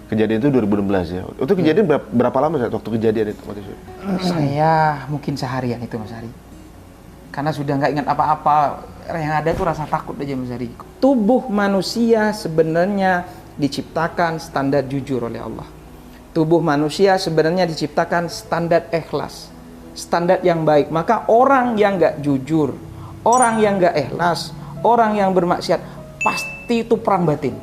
Kejadian itu 2016 ya. Itu kejadian berapa lama Ustaz waktu kejadian itu? Saya mungkin seharian itu Mas Ari. Karena sudah nggak ingat apa-apa, yang ada tuh rasa takut aja Mas Ari. Tubuh manusia sebenarnya diciptakan standar jujur oleh Allah. Tubuh manusia sebenarnya diciptakan standar ikhlas, standar yang baik. Maka orang yang nggak jujur, orang yang nggak ikhlas, orang yang bermaksiat, pasti itu perang batin.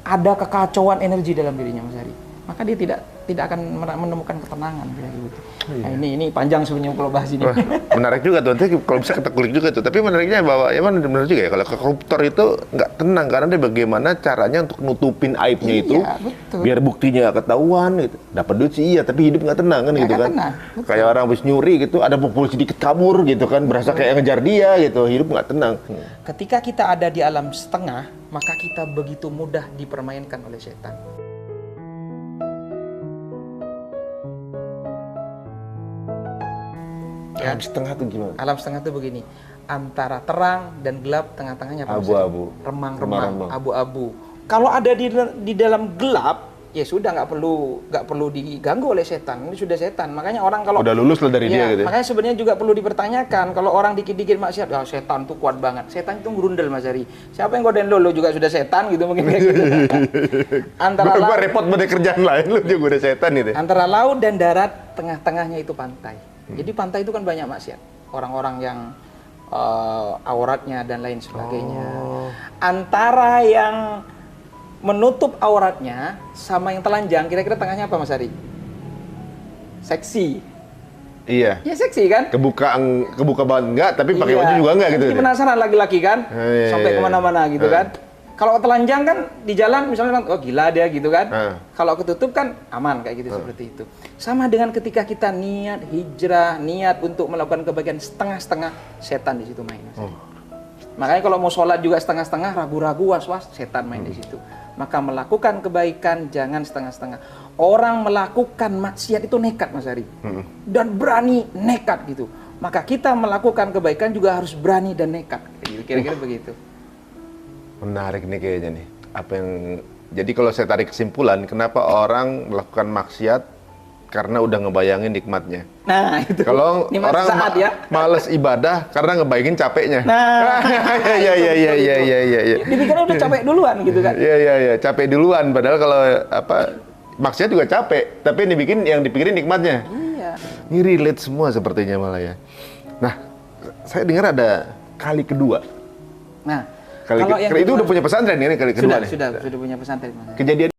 Ada kekacauan energi dalam dirinya Mas Ari. Maka dia tidak akan menemukan ketenangan gitu. Nah, ini panjang sebenarnya kalau bahas ini. Wah, menarik juga tuh. Nanti kalau bisa kita kulik juga tuh. Tapi menariknya bahwa ya benar juga ya kalau koruptor itu nggak tenang karena dia bagaimana caranya untuk nutupin aibnya itu, betul. Biar buktinya nggak ketahuan gitu. Dapat duit sih iya, tapi hidup nggak tenang kan gitu kan. Kayak orang habis nyuri gitu, ada polisi dikit kabur gitu kan, berasa kayak ngejar dia gitu, hidup nggak tenang. Ketika kita ada di alam setengah, maka kita begitu mudah dipermainkan oleh setan. Alam setengah tuh gimana? Alam setengah tuh begini, antara terang dan gelap, tengah-tengahnya apa? Abu-abu. Remang-remang, abu-abu. Kalau ada di dalam gelap, ya sudah nggak perlu diganggu oleh setan. Ini sudah setan. Makanya orang kalau udah lulus lah dari dia gitu. Makanya sebenarnya juga perlu dipertanyakan. Kalau orang dikit-dikit maksiat, ya setan tuh kuat banget. Setan itu ngerundel Mas Ari. Siapa yang godain lo juga sudah setan gitu mungkin kayak gitu. Gua repot pada kerjaan lain, lu juga udah setan gitu. Antara laut dan darat, tengah-tengahnya itu pantai. Jadi pantai itu kan banyak maksiat. Orang-orang yang auratnya dan lain sebagainya. Antara yang menutup auratnya sama yang telanjang, kira-kira tengahnya apa Mas Ari? Seksi. Iya. Ya seksi kan? Kebuka banget enggak, tapi pakai baju juga enggak gitu. Jadi penasaran laki-laki kan? Sampai kemana-mana gitu kan? Kalau telanjang kan di jalan misalnya, oh gila dia gitu kan? Kalau ketutup kan aman kayak gitu seperti itu. Sama dengan ketika kita niat hijrah, niat untuk melakukan kebaikan setengah-setengah, setan di situ main. Makanya kalau mau sholat juga setengah-setengah, ragu-ragu, was-was, setan main di situ. Maka melakukan kebaikan jangan setengah-setengah. Orang melakukan maksiat itu nekat Mas Ari. Dan berani nekat gitu. Maka kita melakukan kebaikan juga harus berani dan nekat. Kira-kira begitu. Menarik nih kayaknya nih. Jadi kalau saya tarik kesimpulan, kenapa orang melakukan maksiat karena udah ngebayangin nikmatnya. Nah, itu. Kalau orang males ibadah karena ngebayangin capeknya. Nah, iya. Dipikirnya udah capek duluan gitu kan. Iya, capek duluan. Padahal kalau maksiat juga capek, tapi yang dipikirin nikmatnya. Iya. Ini relate semua sepertinya malah ya. Nah, saya dengar ada kali kedua. Nah, itu udah punya pesantren ini kali kedua nih. Sudah punya pesantren. Kejadian